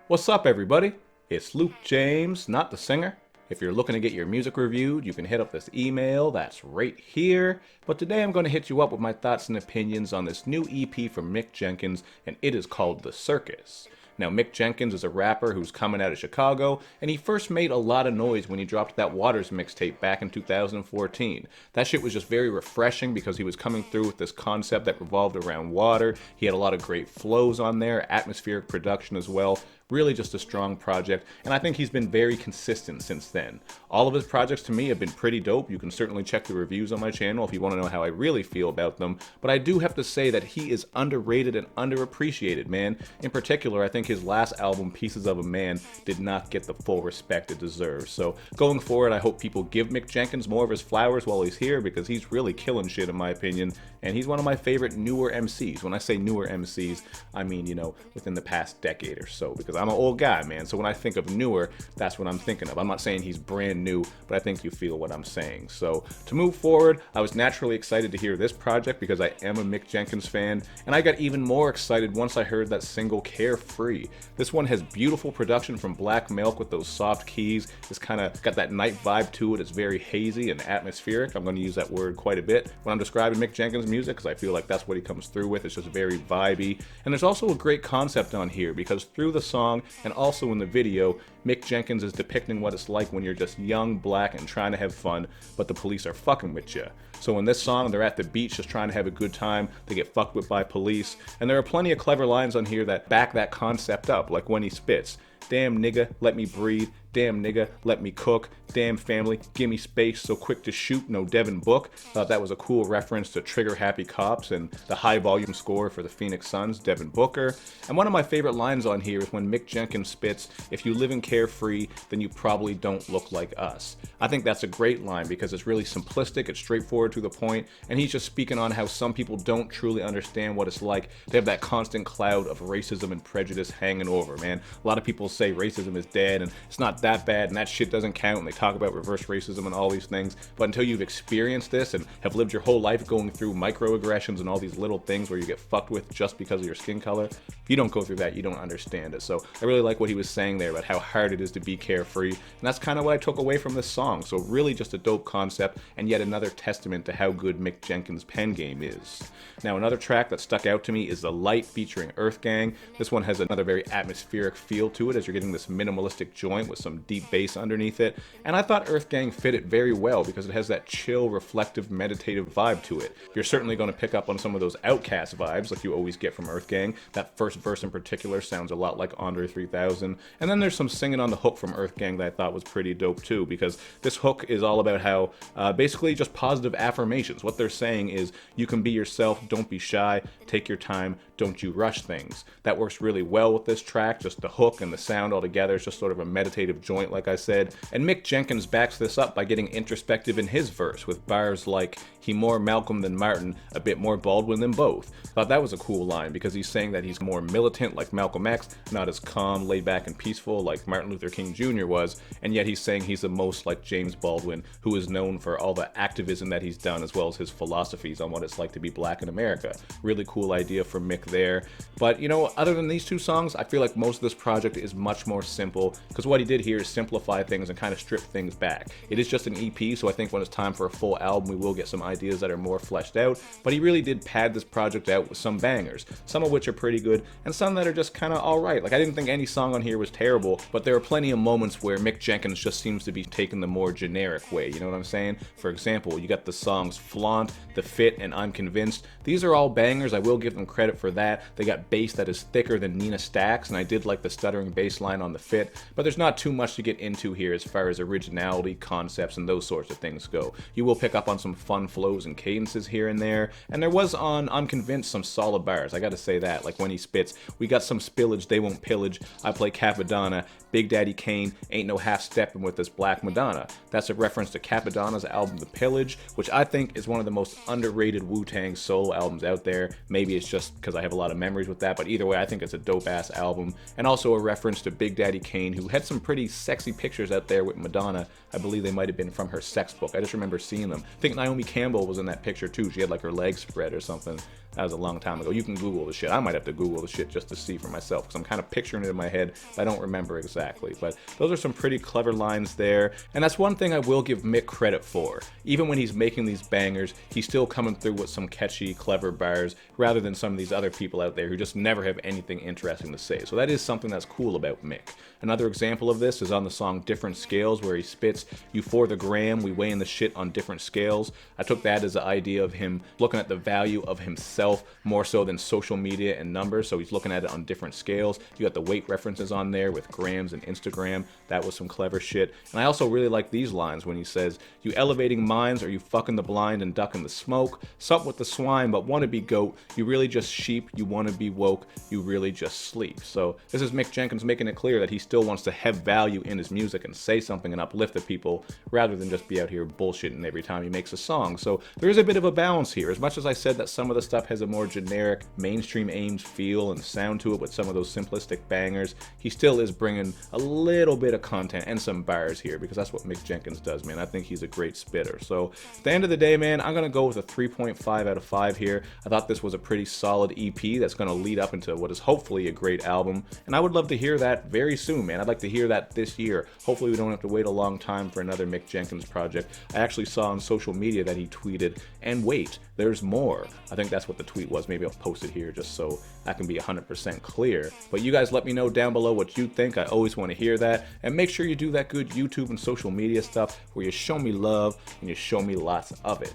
What's up, everybody? It's Luke James, not the singer. If you're looking to get your music reviewed, you can hit up this email that's right here. But today I'm going to hit you up with my thoughts and opinions on this new EP from Mick Jenkins, and it is called The Circus. Now, Mick Jenkins is a rapper who's coming out of Chicago, and he first made a lot of noise when he dropped that Waters mixtape back in 2014. That shit was just very refreshing because he was coming through with this concept that revolved around water. He had a lot of great flows on there, atmospheric production as well. Really just a strong project, and I think he's been very consistent since then. All of his projects to me have been pretty dope. You can certainly check the reviews on my channel if you want to know how I really feel about them, but I do have to say that he is underrated and underappreciated, man. In particular, I think his last album, Pieces of a Man, did not get the full respect it deserves. So going forward, I hope people give Mick Jenkins more of his flowers while he's here, because he's really killing shit in my opinion, and he's one of my favorite newer MCs. When I say newer MCs, I mean, within the past decade or so, because I'm an old guy, man. So when I think of newer, that's what I'm thinking of. I'm not saying he's brand new, but I think you feel what I'm saying. So to move forward, I was naturally excited to hear this project because I am a Mick Jenkins fan, and I got even more excited once I heard that single Carefree. This one has beautiful production from Black Milk with those soft keys. It's kind of got that night vibe to it. It's very hazy and atmospheric. I'm going to use that word quite a bit when I'm describing Mick Jenkins' music, because I feel like that's what he comes through with. It's just very vibey. And there's also a great concept on here, because through the song and also in the video, Mick Jenkins is depicting what it's like when you're just young, black, and trying to have fun, but the police are fucking with you. So in this song, they're at the beach just trying to have a good time. They get fucked with by police. And there are plenty of clever lines on here that back that concept up, like when he spits, "Damn nigga, let me breathe. Damn nigga, let me cook. Damn family, gimme space, so quick to shoot, no Devin Book." Thought that was a cool reference to Trigger Happy Cops and the high volume score for the Phoenix Suns, Devin Booker. And one of my favorite lines on here is when Mick Jenkins spits, "If you live in Carefree, then you probably don't look like us." I think that's a great line because it's really simplistic, it's straightforward to the point, and he's just speaking on how some people don't truly understand what it's like to have that constant cloud of racism and prejudice hanging over, man. A lot of people say racism is dead and it's not that bad and that shit doesn't count, and they talk about reverse racism and all these things, but until you've experienced this and have lived your whole life going through microaggressions and all these little things where you get fucked with just because of your skin color, if you don't go through that, you don't understand it. So I really like what he was saying there about how hard it is to be carefree, and that's kind of what I took away from this song. So really just a dope concept, and yet another testament to how good Mick Jenkins' pen game is. Now, another track that stuck out to me is The Light featuring Earth Gang. This one has another very atmospheric feel to it, as you're getting this minimalistic joint with some deep bass underneath it, and I thought Earth Gang fit it very well because it has that chill, reflective, meditative vibe to it. You're certainly going to pick up on some of those Outcast vibes like you always get from Earth Gang. That first verse in particular sounds a lot like Andre 3000, and then there's some singing on the hook from Earth Gang that I thought was pretty dope too, because this hook is all about how basically just positive affirmations. What they're saying is, you can be yourself, don't be shy, take your time, don't you rush things. That works really well with this track, just the hook and the sound all together. It's just sort of a meditative joint, like I said. And Mick Jenkins backs this up by getting introspective in his verse with bars like, "He more Malcolm than Martin, a bit more Baldwin than both." Thought that was a cool line because he's saying that he's more militant like Malcolm X, not as calm, laid back, and peaceful like Martin Luther King Jr. was, and yet he's saying he's the most like James Baldwin, who is known for all the activism that he's done as well as his philosophies on what it's like to be black in America. Really cool idea from Mick there. But other than these two songs, I feel like most of this project is much more simple, because what he did here is simplify things and kind of strip things back. It is just an EP, so I think when it's time for a full album, we will get some ideas that are more fleshed out, but he really did pad this project out with some bangers, some of which are pretty good, and some that are just kind of alright. Like, I didn't think any song on here was terrible, but there are plenty of moments where Mick Jenkins just seems to be taking the more generic way, you know what I'm saying? For example, you got the songs Flaunt, The Fit, and I'm Convinced. These are all bangers, I will give them credit for that. They got bass that is thicker than Nina Stacks, and I did like the stuttering bass line on The Fit, but there's not too much to get into here as far as originality, concepts, and those sorts of things go. You will pick up on some fun flows and cadences here and there, and there was on I'm Convinced some solid bars, I gotta say that, like when he spits, "We got some spillage, they won't pillage, I play Capadonna, Big Daddy Kane, ain't no half-stepping with this Black Madonna." That's a reference to Capadonna's album The Pillage, which I think is one of the most underrated Wu-Tang solo albums out there. Maybe it's just because I have a lot of memories with that, but either way, I think it's a dope-ass album. And also a reference to Big Daddy Kane, who had some pretty sexy pictures out there with Madonna. I believe they might have been from her sex book. I just remember seeing them. I think Naomi Campbell was in that picture too. She had like her legs spread or something. That was a long time ago. You can Google the shit. I might have to Google the shit just to see for myself, because I'm kind of picturing it in my head, but I don't remember exactly. But those are some pretty clever lines there, and that's one thing I will give Mick credit for. Even when he's making these bangers, he's still coming through with some catchy, clever bars, rather than some of these other people out there who just never have anything interesting to say. So that is something that's cool about Mick. Another example of this is on the song Different Scales, where he spits, "You for the gram, we weighing the shit on different scales." I took that as the idea of him looking at the value of himself more so than social media and numbers, so he's looking at it on different scales. You got the weight references on there with grams and Instagram. That was some clever shit. And I also really like these lines when he says, "You elevating minds, or you fucking the blind and ducking the smoke? Sup with the swine, but wanna be goat. You really just sheep, you wanna be woke, you really just sleep." So this is Mick Jenkins making it clear that he still wants to have value in his music and say something and uplift the people, rather than just be out here bullshitting every time he makes a song. So there is a bit of a balance here. As much as I said that some of the stuff has a more generic, mainstream aimed feel and sound to it with some of those simplistic bangers, he still is bringing a little bit of content and some bars here, because that's what Mick Jenkins does, man. I think he's a great spitter. So at the end of the day, man, I'm gonna go with a 3.5 out of 5 here. I thought this was a pretty solid EP that's gonna lead up into what is hopefully a great album, and I would love to hear that very soon, man. I'd like to hear that this year. Hopefully we don't have to wait a long time for another Mick Jenkins project. I actually saw on social media that he tweeted, "And wait, there's more." I think that's what the tweet was. Maybe I'll post it here just so I can be 100% clear. But you guys let me know down below what you think. I always want to hear that. And make sure you do that good YouTube and social media stuff where you show me love and you show me lots of it.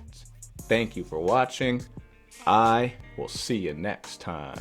Thank you for watching. I will see you next time.